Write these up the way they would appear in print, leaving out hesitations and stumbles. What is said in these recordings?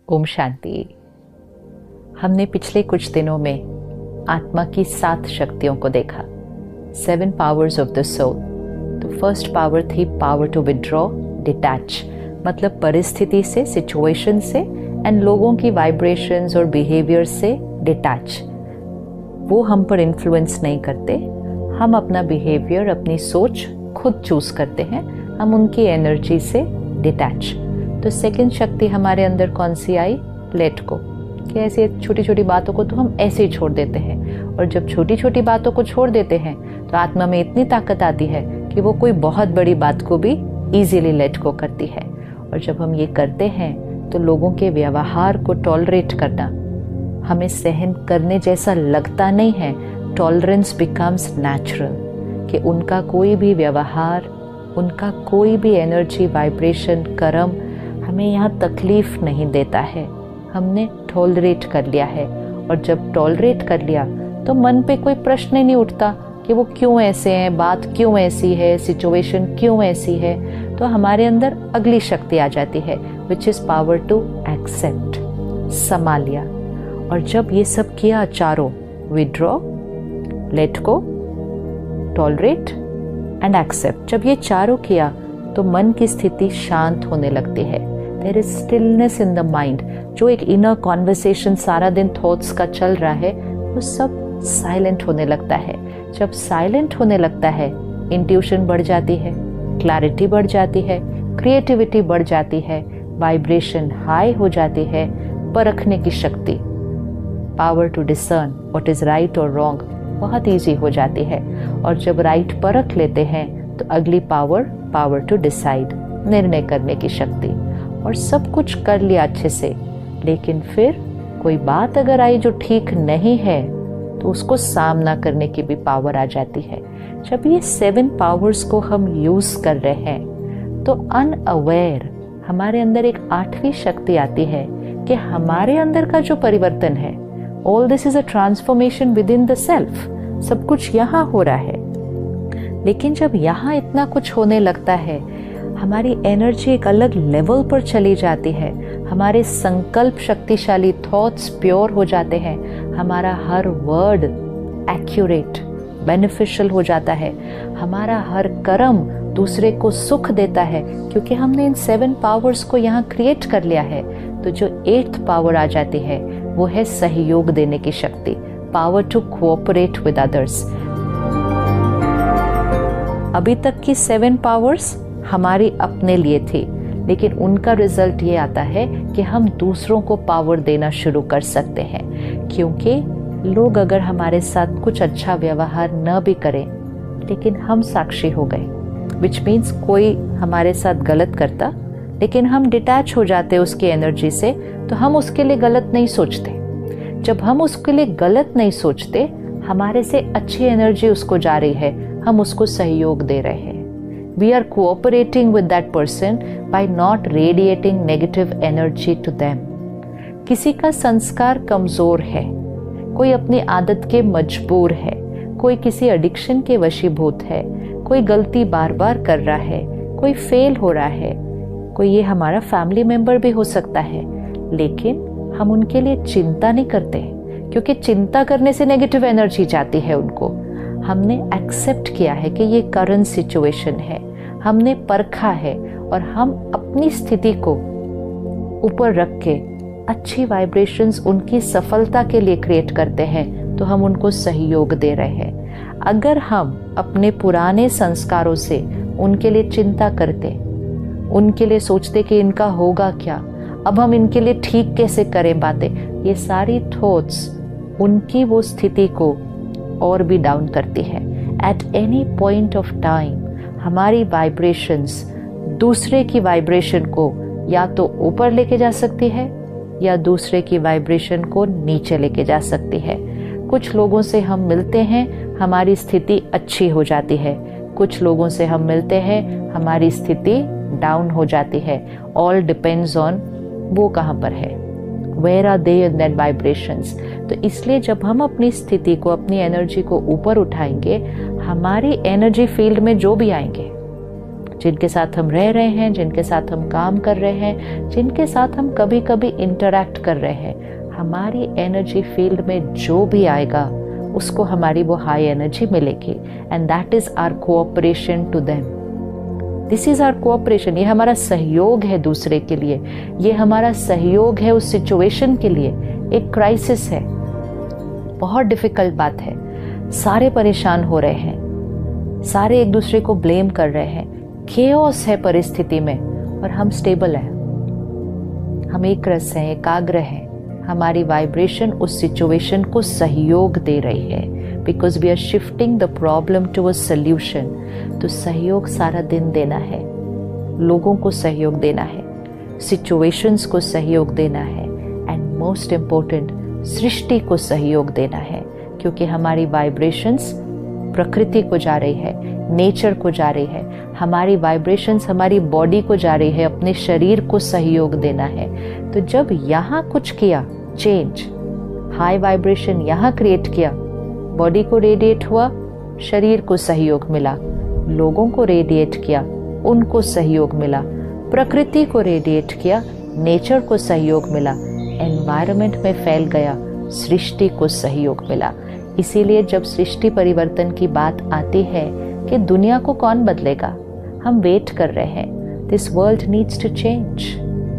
ओम शांति। हमने पिछले कुछ दिनों में आत्मा की 7 शक्तियों को देखा, 7 पावर्स ऑफ द सोल। तो फर्स्ट पावर थी पावर टू विड्रॉ, डिटैच, मतलब परिस्थिति से, सिचुएशन से एंड लोगों की वाइब्रेशंस और बिहेवियर से डिटैच। वो हम पर इन्फ्लुएंस नहीं करते, हम अपना बिहेवियर, अपनी सोच खुद चूज करते हैं, हम उनकी एनर्जी से डिटैच। तो सेकंड शक्ति हमारे अंदर कौन सी आई? लेट को, कि ऐसी छोटी छोटी बातों को तो हम ऐसे ही छोड़ देते हैं। और जब छोटी छोटी बातों को छोड़ देते हैं तो आत्मा में इतनी ताकत आती है कि वो कोई बहुत बड़ी बात को भी इजीली लेट को करती है। और जब हम ये करते हैं तो लोगों के व्यवहार को टॉलरेट करना हमें सहन करने जैसा लगता नहीं है। टॉलरेंस बिकम्स नेचुरल, कि उनका कोई भी व्यवहार, उनका कोई भी एनर्जी, वाइब्रेशन, कर्म हमें यहाँ तकलीफ नहीं देता है। हमने टॉलरेट कर लिया है। और जब टॉलरेट कर लिया तो मन पे कोई प्रश्न ही नहीं उठता कि वो क्यों ऐसे हैं, बात क्यों ऐसी है, सिचुएशन क्यों ऐसी है। तो हमारे अंदर अगली शक्ति आ जाती है, which is power to accept, समा लिया। और जब ये सब किया चारों, withdraw, let go, tolerate and accept, जब ये चारों किया तो मन की स्थिति शांत होने लगती है। There is stillness in the mind. जो एक इनर कॉन्वर्सेशन सारा दिन थॉट्स का चल रहा है, वो सब साइलेंट होने लगता है। जब साइलेंट होने लगता है, इंट्यूशन बढ़ जाती है, क्लैरिटी बढ़ जाती है, क्रिएटिविटी बढ़ जाती है, वाइब्रेशन हाई हो जाती है, परखने की शक्ति, power to discern what is right और रॉन्ग बहुत ईजी हो जाती है। और जब राइट परख लेते हैं तो अगली पावर, पावर टू डिसाइड, निर्णय करने की शक्ति। और सब कुछ कर लिया अच्छे से, लेकिन फिर कोई बात अगर आई जो ठीक नहीं है तो उसको सामना करने की भी पावर आ जाती है। जब ये 7 पावर्स को हम यूज कर रहे हैं तो अनअवेयर हमारे अंदर एक 8वीं शक्ति आती है कि हमारे अंदर का जो परिवर्तन है, all this is a transformation with in the self. सब कुछ यहाँ हो रहा है, लेकिन जब यहाँ इतना कुछ होने लगता है, हमारी एनर्जी एक अलग लेवल पर चली जाती है, हमारे संकल्प शक्तिशाली, थॉट्स प्योर हो जाते हैं, हमारा हर वर्ड एक्यूरेट, बेनिफिशियल हो जाता है, हमारा हर कर्म दूसरे को सुख देता है, क्योंकि हमने इन 7 पावर्स को यहाँ क्रिएट कर लिया है। तो जो 8th पावर आ जाती है वो है सहयोग देने की शक्ति, power to cooperate with others. अभी तक की 7 पावर्स हमारी अपने लिए थी, लेकिन उनका रिजल्ट ये आता है कि हम दूसरों को पावर देना शुरू कर सकते हैं। क्योंकि लोग अगर हमारे साथ कुछ अच्छा व्यवहार न भी करें, लेकिन हम साक्षी हो गए, विच मीन्स कोई हमारे साथ गलत करता लेकिन हम डिटैच हो जाते उसकी एनर्जी से, तो हम उसके लिए गलत नहीं सोचते। जब हम उसके लिए गलत नहीं सोचते, हमारे से अच्छी एनर्जी उसको जा रही है, हम उसको सहयोग दे रहे हैं। We are cooperating with that person by not radiating negative energy to them. किसी का संस्कार कमजोर है, कोई अपनी आदत के मजबूर है, कोई किसी एडिक्शन के वशीभूत है, कोई गलती बार बार कर रहा है, कोई फेल हो रहा है, कोई ये हमारा फैमिली मेंबर भी हो सकता है, लेकिन हम उनके लिए चिंता नहीं करते, क्योंकि चिंता करने से नेगेटिव एनर्जी जाती है उनको। हमने एक्सेप्ट किया है कि ये करंट सिचुएशन है, हमने परखा है, और हम अपनी स्थिति को ऊपर रख के अच्छी वाइब्रेशंस उनकी सफलता के लिए क्रिएट करते हैं, तो हम उनको सहयोग दे रहे हैं। अगर हम अपने पुराने संस्कारों से उनके लिए चिंता करते, उनके लिए सोचते कि इनका होगा क्या, अब हम इनके लिए ठीक कैसे करें बातें, ये सारी थॉट्स उनकी वो स्थिति को और भी डाउन करती है। At any point of time हमारी वाइब्रेशंस दूसरे की वाइब्रेशन को या तो ऊपर लेके जा सकती है या दूसरे की वाइब्रेशन को नीचे लेके जा सकती है। कुछ लोगों से हम मिलते हैं, हमारी स्थिति अच्छी हो जाती है, कुछ लोगों से हम मिलते हैं, हमारी स्थिति डाउन हो जाती है। ऑल डिपेंड्स ऑन वो कहाँ पर है, where are they in that vibrations. तो इसलिए जब हम अपनी स्थिति को, अपनी एनर्जी को ऊपर उठाएंगे, हमारी एनर्जी फील्ड में जो भी आएंगे, जिनके साथ हम रह रहे हैं, जिनके साथ हम काम कर रहे हैं, जिनके साथ हम कभी कभी इंटरैक्ट कर रहे हैं, हमारी एनर्जी फील्ड में जो भी आएगा उसको हमारी वो हाई एनर्जी मिलेगी, and that is our cooperation to them. This is our cooperation. ये हमारा सहयोग है दूसरे के लिए, ये हमारा सहयोग है उस सिचुएशन के लिए। एक क्राइसिस है, बहुत डिफिकल्ट बात है, सारे परेशान हो रहे हैं, सारे एक दूसरे को ब्लेम कर रहे हैं, केओस है परिस्थिति में, और हम स्टेबल हैं, हम एक रस हैं, एकाग्र हैं, हमारी वाइब्रेशन उस सिचुएशन को सहयोग दे रही है, because we are shifting the problem to a solution. तो सहयोग सारा दिन देना है, लोगों को सहयोग देना है, सिचुएशंस को सहयोग देना है, एंड मोस्ट इम्पोर्टेंट सृष्टि को सहयोग देना है, क्योंकि हमारी वाइब्रेशंस प्रकृति को जा रही है, नेचर को जा रही है, हमारी वाइब्रेशंस हमारी बॉडी को जा रही है, अपने शरीर को सहयोग देना है। तो जब यहाँ कुछ किया, चेंज, हाई वाइब्रेशन यहाँ क्रिएट किया, बॉडी को रेडिएट हुआ, शरीर को सहयोग मिला, लोगों को रेडिएट किया, उनको सहयोग मिला, प्रकृति को रेडिएट किया, नेचर को सहयोग मिला, एनवायरनमेंट में फैल गया, सृष्टि को सहयोग मिला। इसीलिए जब सृष्टि परिवर्तन की बात आती है कि दुनिया को कौन बदलेगा, हम वेट कर रहे हैं। This world needs to change,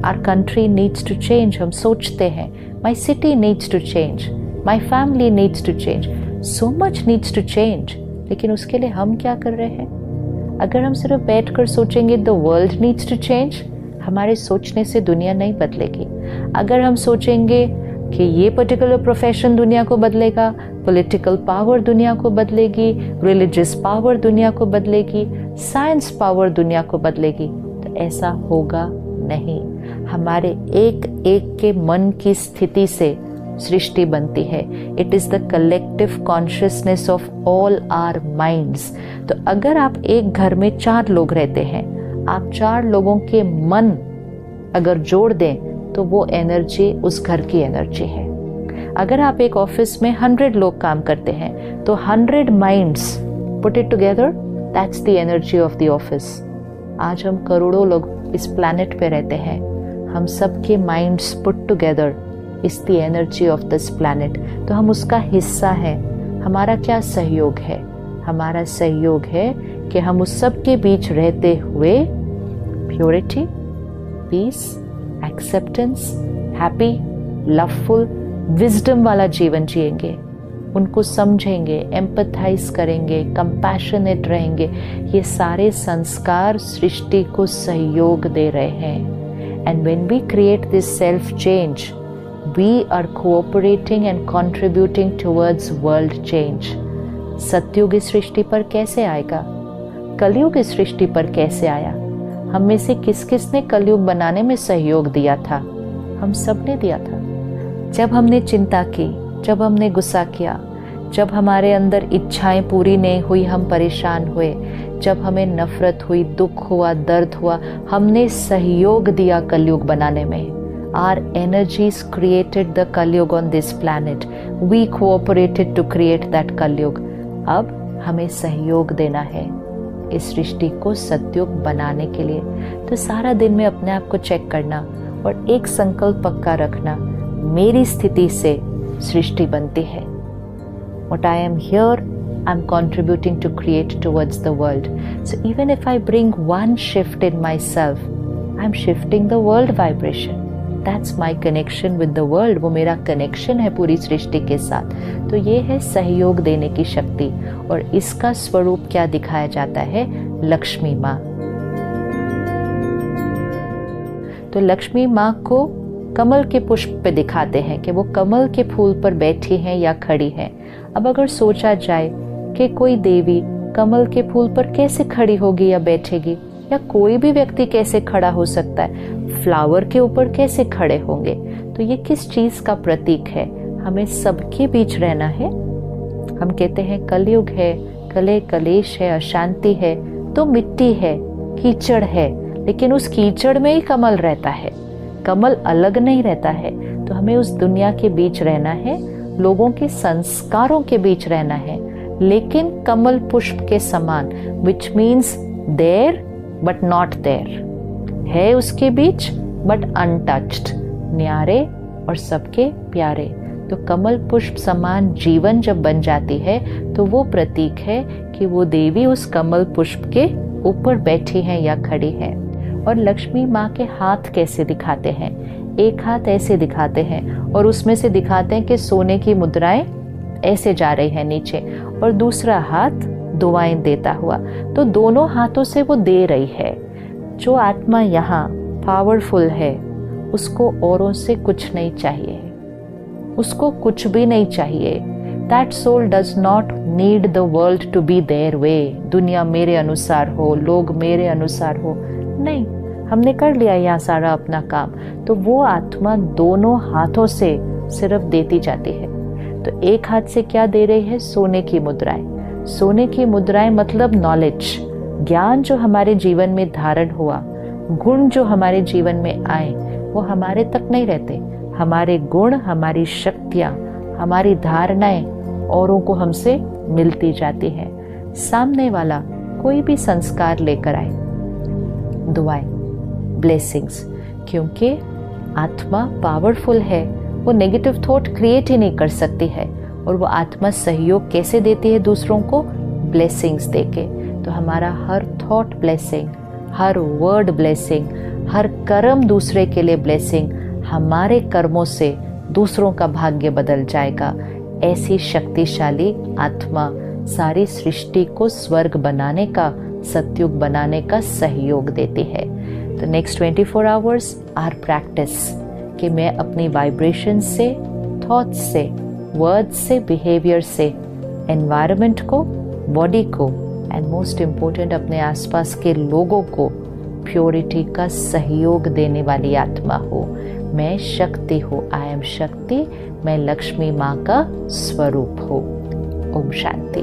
our country needs to change. हम सोचते हैं my city needs to change, my family needs to change, so much needs to change. लेकिन उसके लिए हम क्या कर रहे हैं? अगर हम सिर्फ बैठ कर सोचेंगे the world needs to change, हमारे सोचने से दुनिया नहीं बदलेगी। अगर हम सोचेंगे कि ये पर्टिकुलर प्रोफेशन दुनिया को बदलेगा, पॉलिटिकल पावर दुनिया को बदलेगी, रिलीजियस पावर दुनिया को बदलेगी, साइंस पावर दुनिया को बदलेगी, तो ऐसा होगा नहीं। हमारे एक एक के मन की स्थिति से सृष्टि बनती है। It is the collective consciousness of all our minds. तो अगर आप एक घर में 4 लोग रहते हैं, आप 4 लोगों के मन अगर जोड़ दें तो वो एनर्जी उस घर की एनर्जी है। अगर आप एक ऑफिस में 100 लोग काम करते हैं तो 100 minds put it together, that's the energy of the office. आज हम करोड़ों लोग इस प्लैनेट पे रहते हैं, हम सबके minds put together is the energy of this planet. तो हम उसका हिस्सा हैं। हमारा क्या सहयोग है? हमारा सहयोग है कि हम उस सब के बीच रहते हुए purity, peace, acceptance, happy, loveful, wisdom वाला जीवन जिएंगे, उनको समझेंगे, एम्पथाइज करेंगे, कंपैशनेट रहेंगे। ये सारे संस्कार सृष्टि को सहयोग दे रहे हैं। And when we create this self change, we are cooperating and contributing towards world change. सतयुग इस सृष्टि पर कैसे आएगा? कलयुग इस सृष्टि पर कैसे आया? हम में से किस किस ने कलयुग बनाने में सहयोग दिया था? हम सब ने दिया था। जब हमने चिंता की, जब हमने गुस्सा किया, जब हमारे अंदर इच्छाएं पूरी नहीं हुई, हम परेशान हुए, जब हमें नफरत हुई, दुख हुआ, दर्द हुआ, हमने सहयोग दिया कलयुग बनाने में। Our energies created the Kalyug on this planet. We cooperated to create that Kalyug. अब हमें सहयोग देना है इस सृष्टि को सतयुग बनाने के लिए। तो सारा दिन में अपने आप को चेक करना और एक संकल्प पक्का रखना, मेरी स्थिति से सृष्टि बनती है। What I am here, I'm contributing to create towards the world. So even if I bring one shift in myself, I'm shifting the world vibration. That's my connection with the world. वो मेरा connection है पूरी सृष्टि के साथ। तो ये है सहयोग देने की शक्ति, और इसका स्वरूप क्या दिखाया जाता है? लक्ष्मी माँ। तो लक्ष्मी माँ को कमल के पुष्प पे दिखाते हैं कि वो कमल के फूल पर बैठी हैं या खड़ी हैं। अब अगर सोचा जाए कि कोई देवी कमल के फूल पर कैसे खड़ी होगी या बैठेगी, या कोई भी व्यक्ति कैसे खड़ा हो सकता है, फ्लावर के ऊपर कैसे खड़े होंगे, तो ये किस चीज का प्रतीक है? हमें सबके बीच रहना है। हम कहते हैं कलयुग है, कले कलेश है, अशांति है, तो मिट्टी है, कीचड़ है, लेकिन उस कीचड़ में ही कमल रहता है, कमल अलग नहीं रहता है। तो हमें उस दुनिया के बीच रहना है, लोगों के संस्कारों के बीच रहना है, लेकिन कमल पुष्प के समान, which means there but not there, है उसके बीच बट अनटच्ड, न्यारे और सबके प्यारे। तो कमल पुष्प समान जीवन जब बन जाती है तो वो प्रतीक है कि वो देवी उस कमल पुष्प के ऊपर बैठी हैं या खड़ी हैं। और लक्ष्मी माँ के हाथ कैसे दिखाते हैं? एक हाथ ऐसे दिखाते हैं और उसमें से दिखाते हैं कि सोने की मुद्राएं ऐसे जा रही है नीचे, और दूसरा हाथ दुआएं देता हुआ। तो दोनों हाथों से वो दे रही है। जो आत्मा यहाँ पावरफुल है उसको औरों से कुछ नहीं चाहिए, उसको कुछ भी नहीं चाहिए। That soul does not need the world to be their way, दुनिया मेरे अनुसार हो, लोग मेरे अनुसार हो, नहीं, हमने कर लिया यहाँ सारा अपना काम। तो वो आत्मा दोनों हाथों से सिर्फ देती जाती है। तो एक हाथ से क्या दे रही है? सोने की मुद्राएं। सोने की मुद्राएं मतलब नॉलेज, ज्ञान जो हमारे जीवन में धारण हुआ, गुण जो हमारे जीवन में आए, वो हमारे तक नहीं रहते। हमारे गुण, हमारी शक्तियाँ, हमारी धारणाएं औरों को हमसे मिलती जाती है। सामने वाला कोई भी संस्कार लेकर आए, दुआएं, ब्लेसिंग्स, क्योंकि आत्मा पावरफुल है, वो नेगेटिव थॉट क्रिएट ही नहीं कर सकती है। और वो आत्मा सहयोग कैसे देती है दूसरों को? ब्लेसिंग्स देके। तो हमारा हर थॉट ब्लेसिंग, हर वर्ड ब्लेसिंग, हर कर्म दूसरे के लिए ब्लेसिंग, हमारे कर्मों से दूसरों का भाग्य बदल जाएगा। ऐसी शक्तिशाली आत्मा सारी सृष्टि को स्वर्ग बनाने का, सतयुग बनाने का सहयोग देती है। तो नेक्स्ट 24 आवर्स आर प्रैक्टिस कि मैं अपनी वाइब्रेशन से, थॉट्स से, वर्ड्स से, बिहेवियर से एनवायरनमेंट को, बॉडी को एंड मोस्ट इम्पोर्टेंट अपने आसपास के लोगों को प्योरिटी का सहयोग देने वाली आत्मा हो। मैं शक्ति हूँ, आई एम शक्ति, मैं लक्ष्मी माँ का स्वरूप हूँ। ओम शांति।